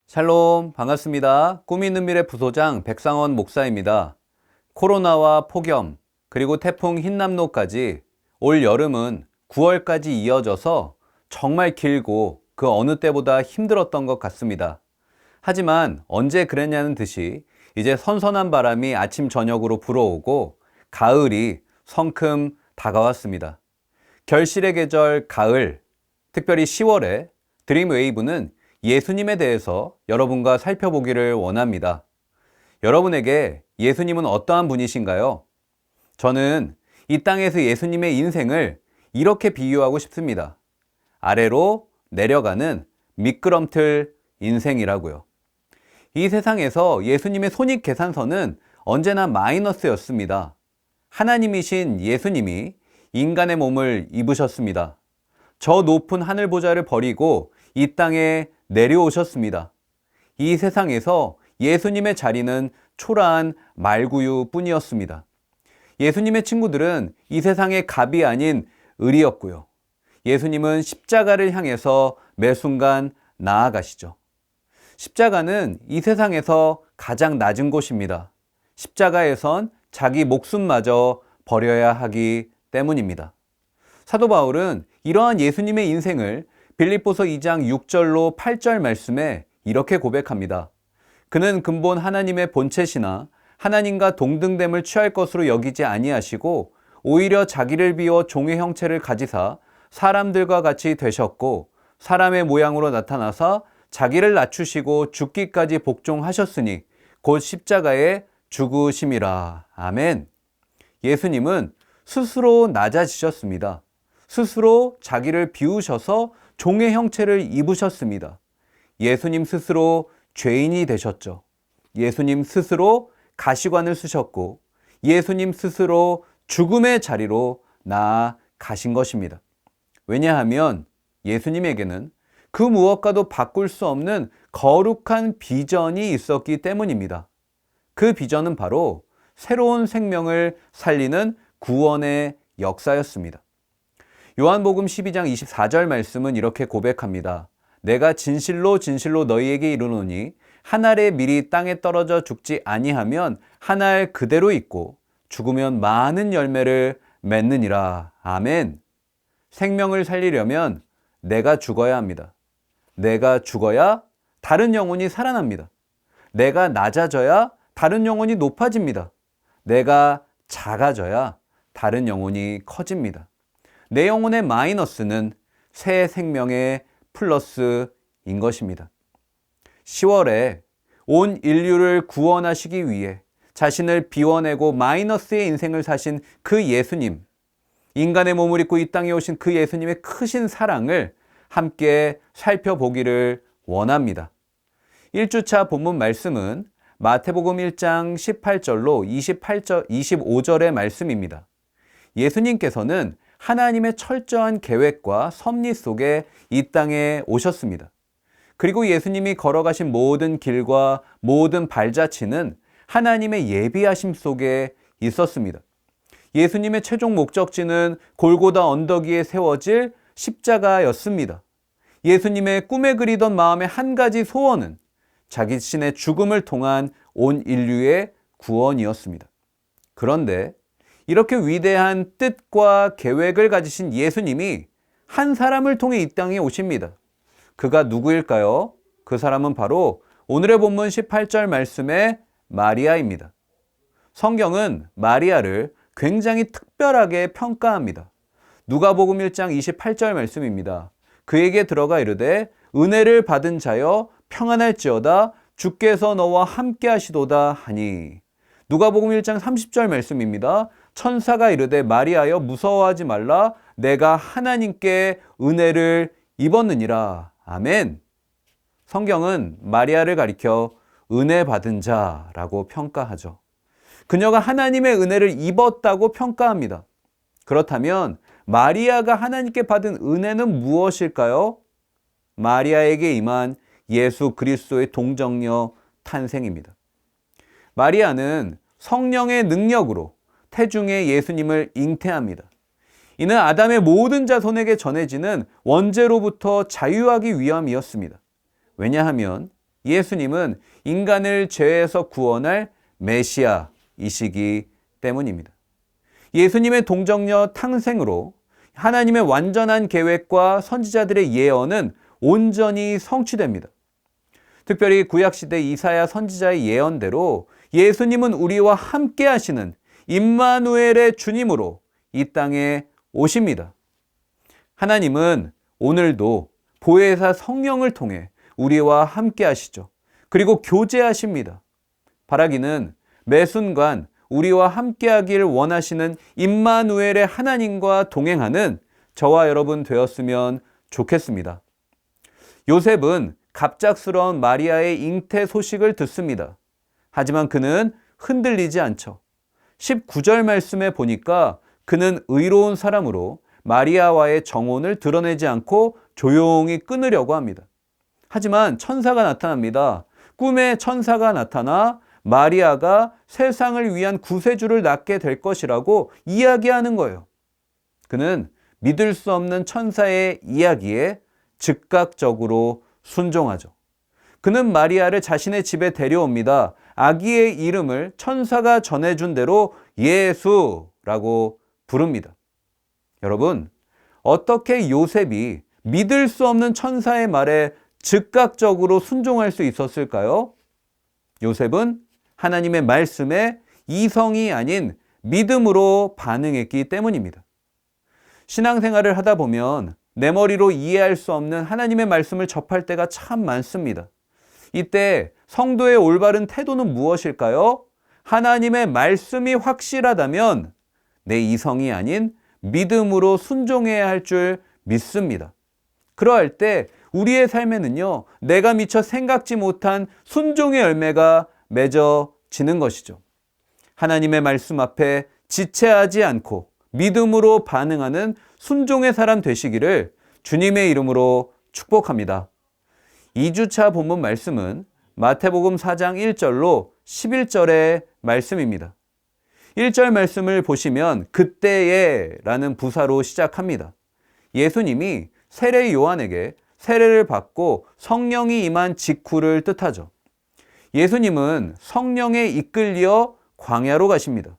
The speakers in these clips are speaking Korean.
샬롬, 반갑습니다. 꿈이 있는 미래 부소장 백상원 목사입니다. 코로나와 폭염, 그리고 태풍 흰남노까지 올 여름은 9월까지 이어져서 정말 길고 그 어느 때보다 힘들었던 것 같습니다. 하지만 언제 그랬냐는 듯이 이제 선선한 바람이 아침 저녁으로 불어오고 가을이 성큼 다가왔습니다. 결실의 계절 가을, 특별히 10월에 드림웨이브는 예수님에 대해서 여러분과 살펴보기를 원합니다. 여러분에게 예수님은 어떠한 분이신가요? 저는 이 땅에서 예수님의 인생을 이렇게 비유하고 싶습니다. 아래로 내려가는 미끄럼틀 인생이라고요. 이 세상에서 예수님의 손익계산서는 언제나 마이너스였습니다. 하나님이신 예수님이 인간의 몸을 입으셨습니다. 저 높은 하늘 보좌를 버리고 이 땅에 내려오셨습니다. 이 세상에서 예수님의 자리는 초라한 말구유 뿐이었습니다. 예수님의 친구들은 이 세상의 갑이 아닌 을이었고요. 예수님은 십자가를 향해서 매 순간 나아가시죠. 십자가는 이 세상에서 가장 낮은 곳입니다. 십자가에선 자기 목숨마저 버려야 하기 때문입니다. 사도 바울은 이러한 예수님의 인생을 빌립보서 2장 6절로 8절 말씀에 이렇게 고백합니다. 그는 근본 하나님의 본체시나 하나님과 동등됨을 취할 것으로 여기지 아니하시고 오히려 자기를 비워 종의 형체를 가지사 사람들과 같이 되셨고 사람의 모양으로 나타나사 자기를 낮추시고 죽기까지 복종하셨으니 곧 십자가에 죽으심이라. 아멘. 예수님은 스스로 낮아지셨습니다. 스스로 자기를 비우셔서 종의 형체를 입으셨습니다. 예수님 스스로 죄인이 되셨죠. 예수님 스스로 가시관을 쓰셨고 예수님 스스로 죽음의 자리로 나아가신 것입니다. 왜냐하면 예수님에게는 그 무엇과도 바꿀 수 없는 거룩한 비전이 있었기 때문입니다. 그 비전은 바로 새로운 생명을 살리는 구원의 역사였습니다. 요한복음 12장 24절 말씀은 이렇게 고백합니다. 내가 진실로 진실로 너희에게 이르노니 한 알의 밀이 땅에 떨어져 죽지 아니하면 한 알 그대로 있고 죽으면 많은 열매를 맺느니라. 아멘. 생명을 살리려면 내가 죽어야 합니다. 내가 죽어야 다른 영혼이 살아납니다. 내가 낮아져야 다른 영혼이 높아집니다. 내가 작아져야 다른 영혼이 커집니다. 내 영혼의 마이너스는 새 생명의 플러스인 것입니다. 10월에 온 인류를 구원하시기 위해 자신을 비워내고 마이너스의 인생을 사신 그 예수님, 인간의 몸을 입고 이 땅에 오신 그 예수님의 크신 사랑을 함께 살펴보기를 원합니다. 1주차 본문 말씀은 마태복음 1장 18절로 25절의 말씀입니다. 예수님께서는 하나님의 철저한 계획과 섭리 속에 이 땅에 오셨습니다. 그리고 예수님이 걸어가신 모든 길과 모든 발자취는 하나님의 예비하심 속에 있었습니다. 예수님의 최종 목적지는 골고다 언덕 위에 세워질 십자가였습니다. 예수님의 꿈에 그리던 마음의 한 가지 소원은 자기 자신의 죽음을 통한 온 인류의 구원이었습니다. 그런데 이렇게 위대한 뜻과 계획을 가지신 예수님이 한 사람을 통해 이 땅에 오십니다. 그가 누구일까요? 그 사람은 바로 오늘의 본문 18절 말씀의 마리아입니다. 성경은 마리아를 굉장히 특별하게 평가합니다. 누가복음 1장 28절 말씀입니다. 그에게 들어가 이르되 은혜를 받은 자여 평안할지어다 주께서 너와 함께 하시도다 하니. 누가복음 1장 30절 말씀입니다. 천사가 이르되 마리아여 무서워하지 말라 내가 하나님께 은혜를 입었느니라. 아멘. 성경은 마리아를 가리켜 은혜 받은 자라고 평가하죠. 그녀가 하나님의 은혜를 입었다고 평가합니다. 그렇다면 마리아가 하나님께 받은 은혜는 무엇일까요? 마리아에게 임한 예수 그리스도의 동정녀 탄생입니다. 마리아는 성령의 능력으로 태중에 예수님을 잉태합니다. 이는 아담의 모든 자손에게 전해지는 원죄로부터 자유하기 위함이었습니다. 왜냐하면 예수님은 인간을 죄에서 구원할 메시아이시기 때문입니다. 예수님의 동정녀 탕생으로 하나님의 완전한 계획과 선지자들의 예언은 온전히 성취됩니다. 특별히 구약시대 이사야 선지자의 예언대로 예수님은 우리와 함께 하시는 임마누엘의 주님으로 이 땅에 오십니다. 하나님은 오늘도 보혜사 성령을 통해 우리와 함께 하시죠. 그리고 교제하십니다. 바라기는 매 순간 우리와 함께 하길 원하시는 임마누엘의 하나님과 동행하는 저와 여러분 되었으면 좋겠습니다. 요셉은 갑작스러운 마리아의 잉태 소식을 듣습니다. 하지만 그는 흔들리지 않죠. 19절 말씀에 보니까 그는 의로운 사람으로 마리아와의 정혼을 드러내지 않고 조용히 끊으려고 합니다. 하지만 천사가 나타납니다. 꿈에 천사가 나타나 마리아가 세상을 위한 구세주를 낳게 될 것이라고 이야기하는 거예요. 그는 믿을 수 없는 천사의 이야기에 즉각적으로 순종하죠. 그는 마리아를 자신의 집에 데려옵니다. 아기의 이름을 천사가 전해준 대로 예수라고 부릅니다. 여러분, 어떻게 요셉이 믿을 수 없는 천사의 말에 즉각적으로 순종할 수 있었을까요? 요셉은 하나님의 말씀에 이성이 아닌 믿음으로 반응했기 때문입니다. 신앙생활을 하다 보면 내 머리로 이해할 수 없는 하나님의 말씀을 접할 때가 참 많습니다. 이때 성도의 올바른 태도는 무엇일까요? 하나님의 말씀이 확실하다면 내 이성이 아닌 믿음으로 순종해야 할 줄 믿습니다. 그러할 때 우리의 삶에는요, 내가 미처 생각지 못한 순종의 열매가 맺어지는 것이죠. 하나님의 말씀 앞에 지체하지 않고 믿음으로 반응하는 순종의 사람 되시기를 주님의 이름으로 축복합니다. 2주차 본문 말씀은 마태복음 4장 1절로 11절의 말씀입니다. 1절 말씀을 보시면 그때에 라는 부사로 시작합니다. 예수님이 세례 요한에게 세례를 받고 성령이 임한 직후를 뜻하죠. 예수님은 성령에 이끌려 광야로 가십니다.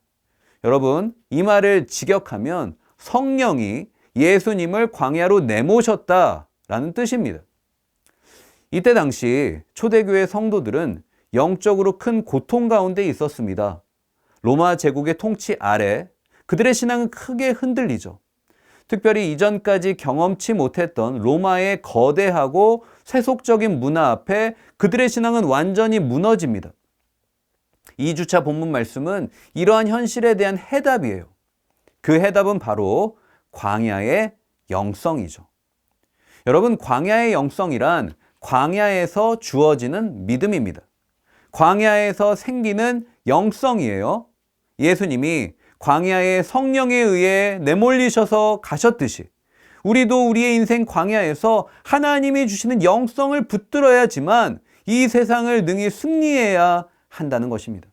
여러분, 이 말을 직역하면 성령이 예수님을 광야로 내모셨다라는 뜻입니다. 이때 당시 초대교회 성도들은 영적으로 큰 고통 가운데 있었습니다. 로마 제국의 통치 아래 그들의 신앙은 크게 흔들리죠. 특별히 이전까지 경험치 못했던 로마의 거대하고 세속적인 문화 앞에 그들의 신앙은 완전히 무너집니다. 2주차 본문 말씀은 이러한 현실에 대한 해답이에요. 그 해답은 바로 광야의 영성이죠. 여러분, 광야의 영성이란 광야에서 주어지는 믿음입니다. 광야에서 생기는 영성이에요. 예수님이 광야에 성령에 의해 내몰리셔서 가셨듯이 우리도 우리의 인생 광야에서 하나님이 주시는 영성을 붙들어야지만 이 세상을 능히 승리해야 한다는 것입니다.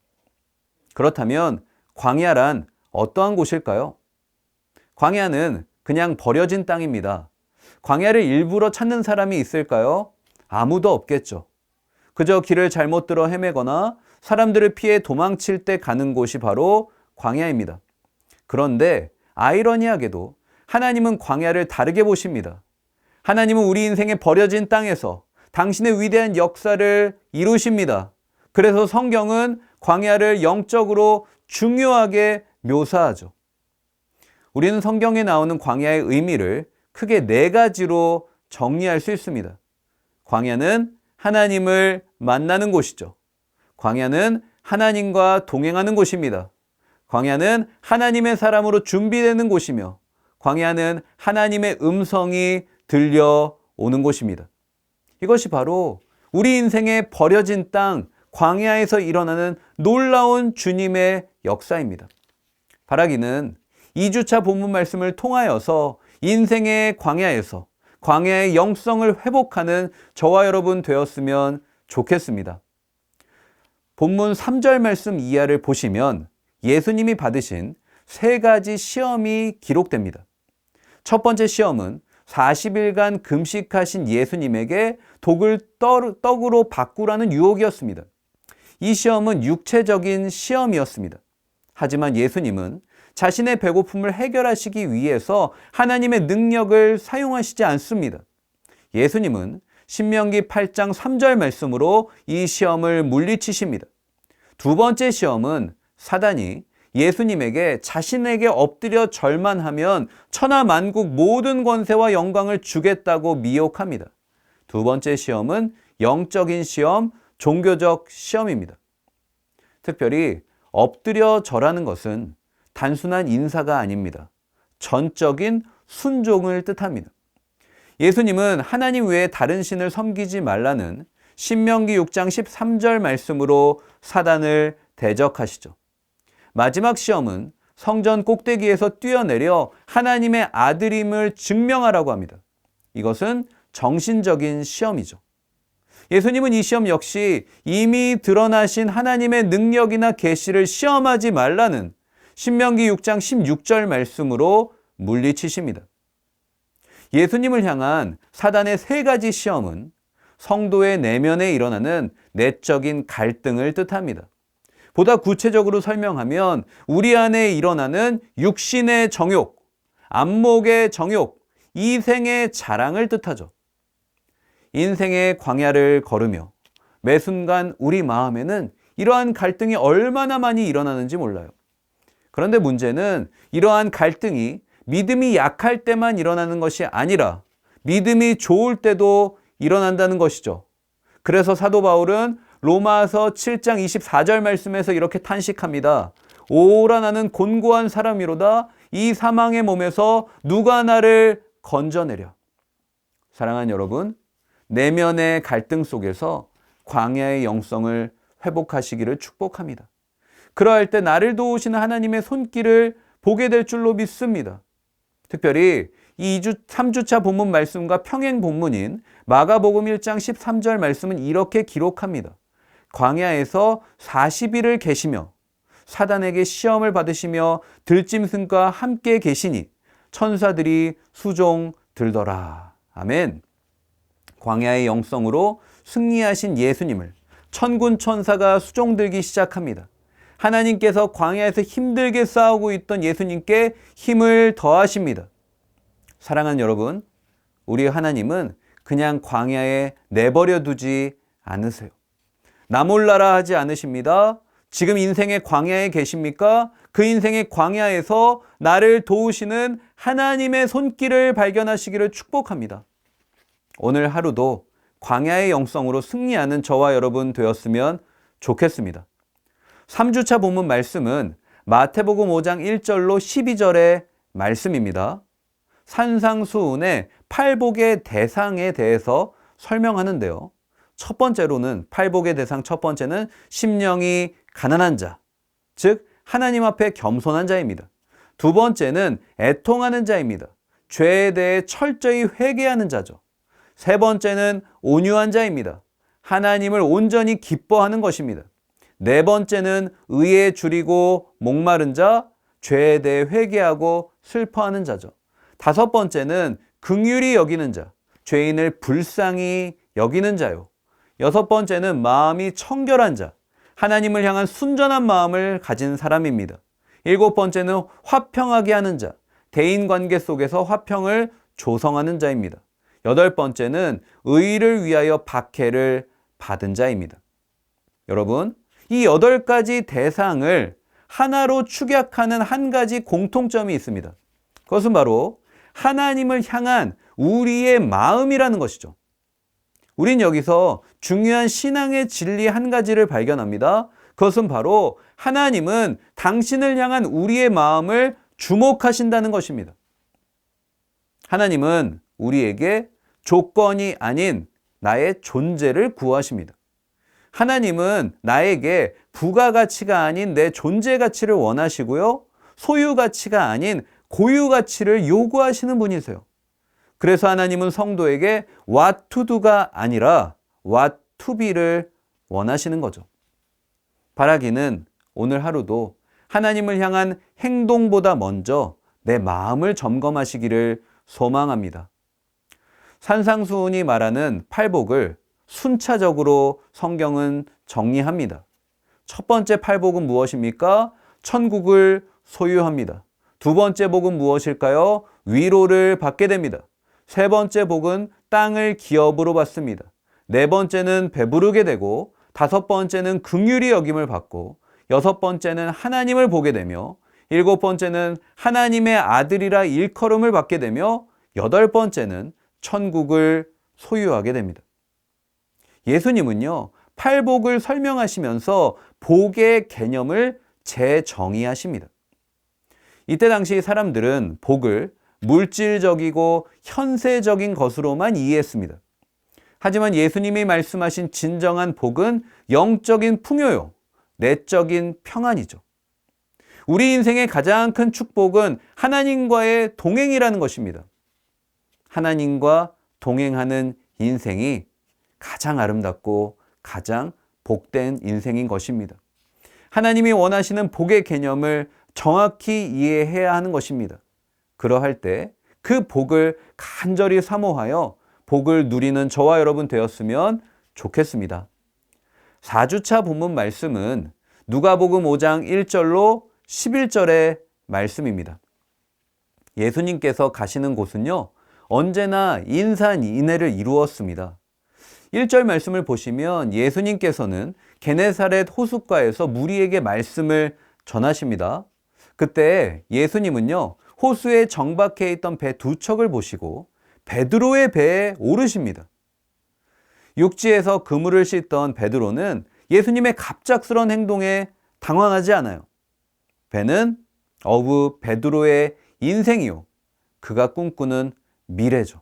그렇다면 광야란 어떠한 곳일까요? 광야는 그냥 버려진 땅입니다. 광야를 일부러 찾는 사람이 있을까요? 아무도 없겠죠. 그저 길을 잘못 들어 헤매거나 사람들을 피해 도망칠 때 가는 곳이 바로 광야입니다. 그런데 아이러니하게도 하나님은 광야를 다르게 보십니다. 하나님은 우리 인생의 버려진 땅에서 당신의 위대한 역사를 이루십니다. 그래서 성경은 광야를 영적으로 중요하게 묘사하죠. 우리는 성경에 나오는 광야의 의미를 크게 4가지로 정리할 수 있습니다. 광야는 하나님을 만나는 곳이죠. 광야는 하나님과 동행하는 곳입니다. 광야는 하나님의 사람으로 준비되는 곳이며 광야는 하나님의 음성이 들려오는 곳입니다. 이것이 바로 우리 인생의 버려진 땅 광야에서 일어나는 놀라운 주님의 역사입니다. 바라기는 2주차 본문 말씀을 통하여서 인생의 광야에서 광야의 영성을 회복하는 저와 여러분 되었으면 좋겠습니다. 본문 3절 말씀 이하를 보시면 예수님이 받으신 3가지 시험이 기록됩니다. 첫 번째 시험은 40일간 금식하신 예수님에게 독을 떡으로 바꾸라는 유혹이었습니다. 이 시험은 육체적인 시험이었습니다. 하지만 예수님은 자신의 배고픔을 해결하시기 위해서 하나님의 능력을 사용하시지 않습니다. 예수님은 신명기 8장 3절 말씀으로 이 시험을 물리치십니다. 두 번째 시험은 사단이 예수님에게 자신에게 엎드려 절만하면 천하만국 모든 권세와 영광을 주겠다고 미혹합니다. 두 번째 시험은 영적인 시험, 종교적 시험입니다. 특별히 엎드려 절하는 것은 단순한 인사가 아닙니다. 전적인 순종을 뜻합니다. 예수님은 하나님 외에 다른 신을 섬기지 말라는 신명기 6장 13절 말씀으로 사단을 대적하시죠. 마지막 시험은 성전 꼭대기에서 뛰어내려 하나님의 아들임을 증명하라고 합니다. 이것은 정신적인 시험이죠. 예수님은 이 시험 역시 이미 드러나신 하나님의 능력이나 계시를 시험하지 말라는 신명기 6장 16절 말씀으로 물리치십니다. 예수님을 향한 사단의 세 가지 시험은 성도의 내면에 일어나는 내적인 갈등을 뜻합니다. 보다 구체적으로 설명하면 우리 안에 일어나는 육신의 정욕, 안목의 정욕, 이생의 자랑을 뜻하죠. 인생의 광야를 걸으며 매 순간 우리 마음에는 이러한 갈등이 얼마나 많이 일어나는지 몰라요. 그런데 문제는 이러한 갈등이 믿음이 약할 때만 일어나는 것이 아니라 믿음이 좋을 때도 일어난다는 것이죠. 그래서 사도 바울은 로마서 7장 24절 말씀에서 이렇게 탄식합니다. 오라 나는 곤고한 사람이로다. 이 사망의 몸에서 누가 나를 건져내려. 사랑하는 여러분, 내면의 갈등 속에서 광야의 영성을 회복하시기를 축복합니다. 그러할 때 나를 도우시는 하나님의 손길을 보게 될 줄로 믿습니다. 특별히 3주차 본문 말씀과 평행 본문인 마가복음 1장 13절 말씀은 이렇게 기록합니다. 광야에서 40일을 계시며 사단에게 시험을 받으시며 들짐승과 함께 계시니 천사들이 수종 들더라. 아멘. 광야의 영성으로 승리하신 예수님을 천군 천사가 수종 들기 시작합니다. 하나님께서 광야에서 힘들게 싸우고 있던 예수님께 힘을 더하십니다. 사랑하는 여러분, 우리 하나님은 그냥 광야에 내버려 두지 않으세요. 나 몰라라 하지 않으십니다. 지금 인생의 광야에 계십니까? 그 인생의 광야에서 나를 도우시는 하나님의 손길을 발견하시기를 축복합니다. 오늘 하루도 광야의 영성으로 승리하는 저와 여러분 되었으면 좋겠습니다. 3주차 본문 말씀은 마태복음 5장 1절로 12절의 말씀입니다. 산상수훈의 팔복의 대상에 대해서 설명하는데요. 첫 번째로는 팔복의 대상 첫 번째는 심령이 가난한 자, 즉 하나님 앞에 겸손한 자입니다. 두 번째는 애통하는 자입니다. 죄에 대해 철저히 회개하는 자죠. 세 번째는 온유한 자입니다. 하나님을 온전히 기뻐하는 것입니다. 네 번째는 의에 줄이고 목마른 자, 죄에 대해 회개하고 슬퍼하는 자죠. 다섯 번째는 긍휼히 여기는 자, 죄인을 불쌍히 여기는 자요. 여섯 번째는 마음이 청결한 자, 하나님을 향한 순전한 마음을 가진 사람입니다. 일곱 번째는 화평하게 하는 자, 대인관계 속에서 화평을 조성하는 자입니다. 여덟 번째는 의를 위하여 박해를 받은 자입니다. 여러분, 이 8가지 대상을 하나로 축약하는 한 가지 공통점이 있습니다. 그것은 바로 하나님을 향한 우리의 마음이라는 것이죠. 우린 여기서 중요한 신앙의 진리 한 가지를 발견합니다. 그것은 바로 하나님은 당신을 향한 우리의 마음을 주목하신다는 것입니다. 하나님은 우리에게 조건이 아닌 나의 존재를 구하십니다. 하나님은 나에게 부가가치가 아닌 내 존재 가치를 원하시고요. 소유 가치가 아닌 고유 가치를 요구하시는 분이세요. 그래서 하나님은 성도에게 what to do가 아니라 what to be를 원하시는 거죠. 바라기는 오늘 하루도 하나님을 향한 행동보다 먼저 내 마음을 점검하시기를 소망합니다. 산상수훈이 말하는 팔복을 순차적으로 성경은 정리합니다. 첫 번째 팔복은 무엇입니까? 천국을 소유합니다. 두 번째 복은 무엇일까요? 위로를 받게 됩니다. 세 번째 복은 땅을 기업으로 받습니다. 네 번째는 배부르게 되고, 다섯 번째는 긍휼히 여김을 받고, 여섯 번째는 하나님을 보게 되며, 일곱 번째는 하나님의 아들이라 일컬음을 받게 되며, 여덟 번째는 천국을 소유하게 됩니다. 예수님은요, 팔복을 설명하시면서 복의 개념을 재정의하십니다. 이때 당시 사람들은 복을 물질적이고 현세적인 것으로만 이해했습니다. 하지만 예수님이 말씀하신 진정한 복은 영적인 풍요요, 내적인 평안이죠. 우리 인생의 가장 큰 축복은 하나님과의 동행이라는 것입니다. 하나님과 동행하는 인생이 가장 아름답고 가장 복된 인생인 것입니다. 하나님이 원하시는 복의 개념을 정확히 이해해야 하는 것입니다. 그러할 때 그 복을 간절히 사모하여 복을 누리는 저와 여러분 되었으면 좋겠습니다. 4주차 본문 말씀은 누가복음 5장 1절로 11절의 말씀입니다. 예수님께서 가시는 곳은요, 언제나 인산인해를 이루었습니다. 1절 말씀을 보시면 예수님께서는 게네사렛 호숫가에서 무리에게 말씀을 전하십니다. 그때 예수님은요, 호수에 정박해 있던 배 두 척을 보시고 베드로의 배에 오르십니다. 육지에서 그물을 씻던 베드로는 예수님의 갑작스러운 행동에 당황하지 않아요. 배는 어부 베드로의 인생이요, 그가 꿈꾸는 미래죠.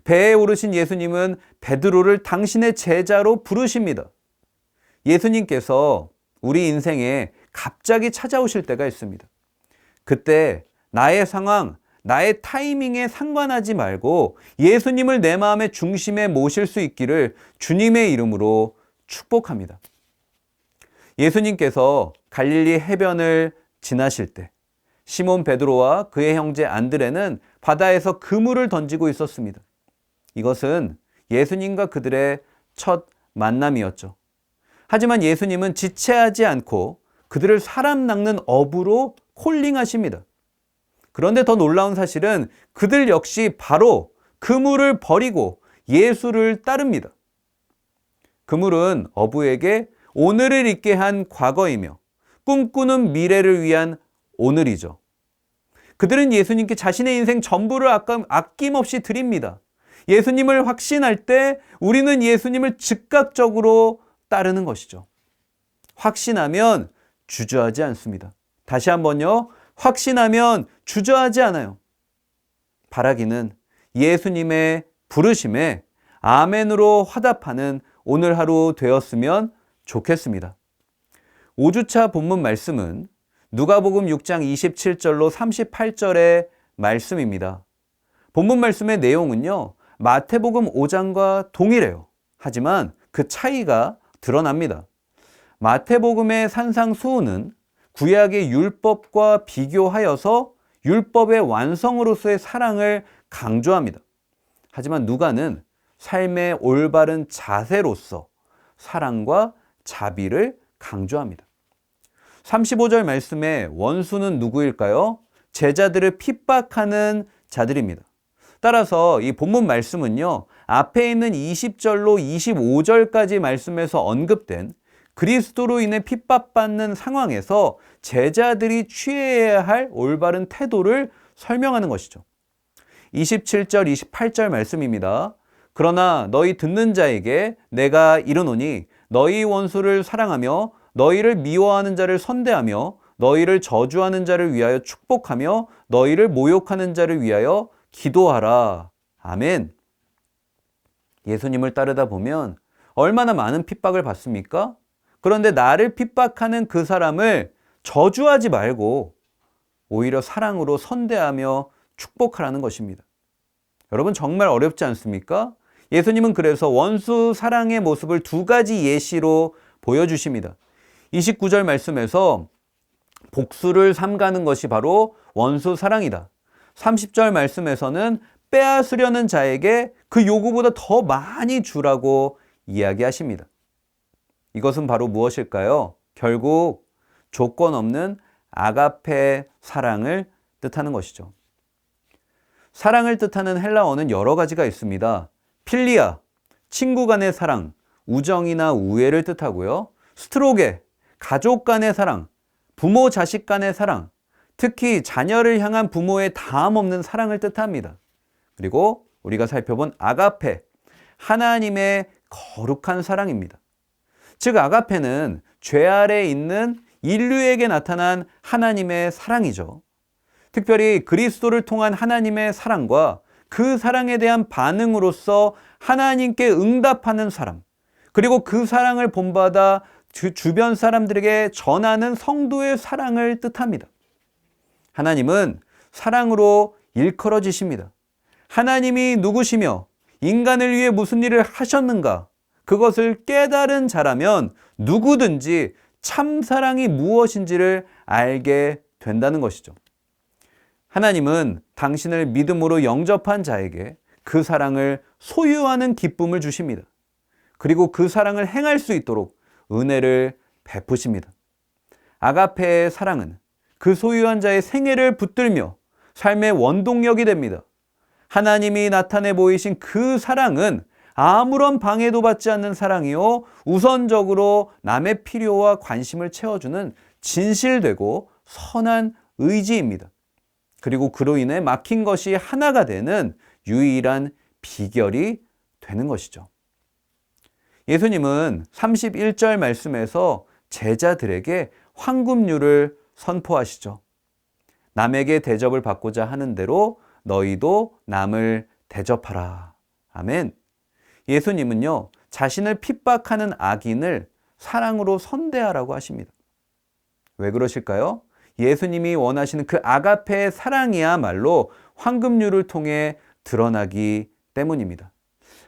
배에 오르신 예수님은 베드로를 당신의 제자로 부르십니다. 예수님께서 우리 인생에 갑자기 찾아오실 때가 있습니다. 그때 나의 상황, 나의 타이밍에 상관하지 말고 예수님을 내 마음의 중심에 모실 수 있기를 주님의 이름으로 축복합니다. 예수님께서 갈릴리 해변을 지나실 때 시몬 베드로와 그의 형제 안드레는 바다에서 그물을 던지고 있었습니다. 이것은 예수님과 그들의 첫 만남이었죠. 하지만 예수님은 지체하지 않고 그들을 사람 낚는 어부로 콜링하십니다. 그런데 더 놀라운 사실은 그들 역시 바로 그물을 버리고 예수를 따릅니다. 그물은 어부에게 오늘을 있게 한 과거이며 꿈꾸는 미래를 위한 오늘이죠. 그들은 예수님께 자신의 인생 전부를 아낌없이 드립니다. 예수님을 확신할 때 우리는 예수님을 즉각적으로 따르는 것이죠. 확신하면 주저하지 않습니다. 다시 한번요. 확신하면 주저하지 않아요. 바라기는 예수님의 부르심에 아멘으로 화답하는 오늘 하루 되었으면 좋겠습니다. 5주차 본문 말씀은 누가복음 6장 27절로 38절의 말씀입니다. 본문 말씀의 내용은요, 마태복음 5장과 동일해요. 하지만 그 차이가 드러납니다. 마태복음의 산상수훈은 구약의 율법과 비교하여서 율법의 완성으로서의 사랑을 강조합니다. 하지만 누가는 삶의 올바른 자세로서 사랑과 자비를 강조합니다. 35절 말씀에 원수는 누구일까요? 제자들을 핍박하는 자들입니다. 따라서 이 본문 말씀은요, 앞에 있는 20절로 25절까지 말씀에서 언급된 그리스도로 인해 핍박받는 상황에서 제자들이 취해야 할 올바른 태도를 설명하는 것이죠. 27절, 28절 말씀입니다. 그러나 너희 듣는 자에게 내가 이르노니 너희 원수를 사랑하며 너희를 미워하는 자를 선대하며 너희를 저주하는 자를 위하여 축복하며 너희를 모욕하는 자를 위하여 기도하라. 아멘. 예수님을 따르다 보면 얼마나 많은 핍박을 받습니까? 그런데 나를 핍박하는 그 사람을 저주하지 말고 오히려 사랑으로 선대하며 축복하라는 것입니다. 여러분 정말 어렵지 않습니까? 예수님은 그래서 원수 사랑의 모습을 두 가지 예시로 보여주십니다. 29절 말씀에서 복수를 삼가는 것이 바로 원수 사랑이다. 30절 말씀에서는 빼앗으려는 자에게 그 요구보다 더 많이 주라고 이야기하십니다. 이것은 바로 무엇일까요? 결국 조건 없는 아가페 사랑을 뜻하는 것이죠. 사랑을 뜻하는 헬라어는 여러 가지가 있습니다. 필리아, 친구 간의 사랑, 우정이나 우애를 뜻하고요. 스트로게, 가족 간의 사랑, 부모 자식 간의 사랑, 특히 자녀를 향한 부모의 다함 없는 사랑을 뜻합니다. 그리고 우리가 살펴본 아가페, 하나님의 거룩한 사랑입니다. 즉 아가페는 죄 아래 있는 인류에게 나타난 하나님의 사랑이죠. 특별히 그리스도를 통한 하나님의 사랑과 그 사랑에 대한 반응으로서 하나님께 응답하는 사람, 그리고 그 사랑을 본받아 주변 사람들에게 전하는 성도의 사랑을 뜻합니다. 하나님은 사랑으로 일컬어지십니다. 하나님이 누구시며 인간을 위해 무슨 일을 하셨는가? 그것을 깨달은 자라면 누구든지 참사랑이 무엇인지를 알게 된다는 것이죠. 하나님은 당신을 믿음으로 영접한 자에게 그 사랑을 소유하는 기쁨을 주십니다. 그리고 그 사랑을 행할 수 있도록 은혜를 베푸십니다. 아가페의 사랑은 그 소유한 자의 생애를 붙들며 삶의 원동력이 됩니다. 하나님이 나타내 보이신 그 사랑은 아무런 방해도 받지 않는 사랑이요, 우선적으로 남의 필요와 관심을 채워주는 진실되고 선한 의지입니다. 그리고 그로 인해 막힌 것이 하나가 되는 유일한 비결이 되는 것이죠. 예수님은 31절 말씀에서 제자들에게 황금률을 선포하시죠. 남에게 대접을 받고자 하는 대로 너희도 남을 대접하라. 아멘. 예수님은요, 자신을 핍박하는 악인을 사랑으로 선대하라고 하십니다. 왜 그러실까요? 예수님이 원하시는 그 아가페의 사랑이야말로 황금률을 통해 드러나기 때문입니다.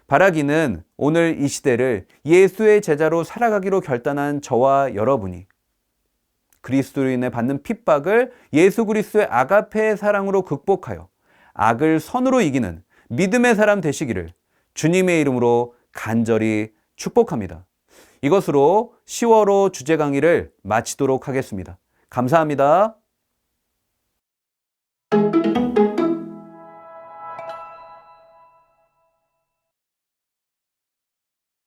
바라기는 오늘 이 시대를 예수의 제자로 살아가기로 결단한 저와 여러분이 그리스도로 인해 받는 핍박을 예수 그리스도의 아가페의 사랑으로 극복하여 악을 선으로 이기는 믿음의 사람 되시기를 주님의 이름으로 간절히 축복합니다. 이것으로 10월호 주제 강의를 마치도록 하겠습니다. 감사합니다.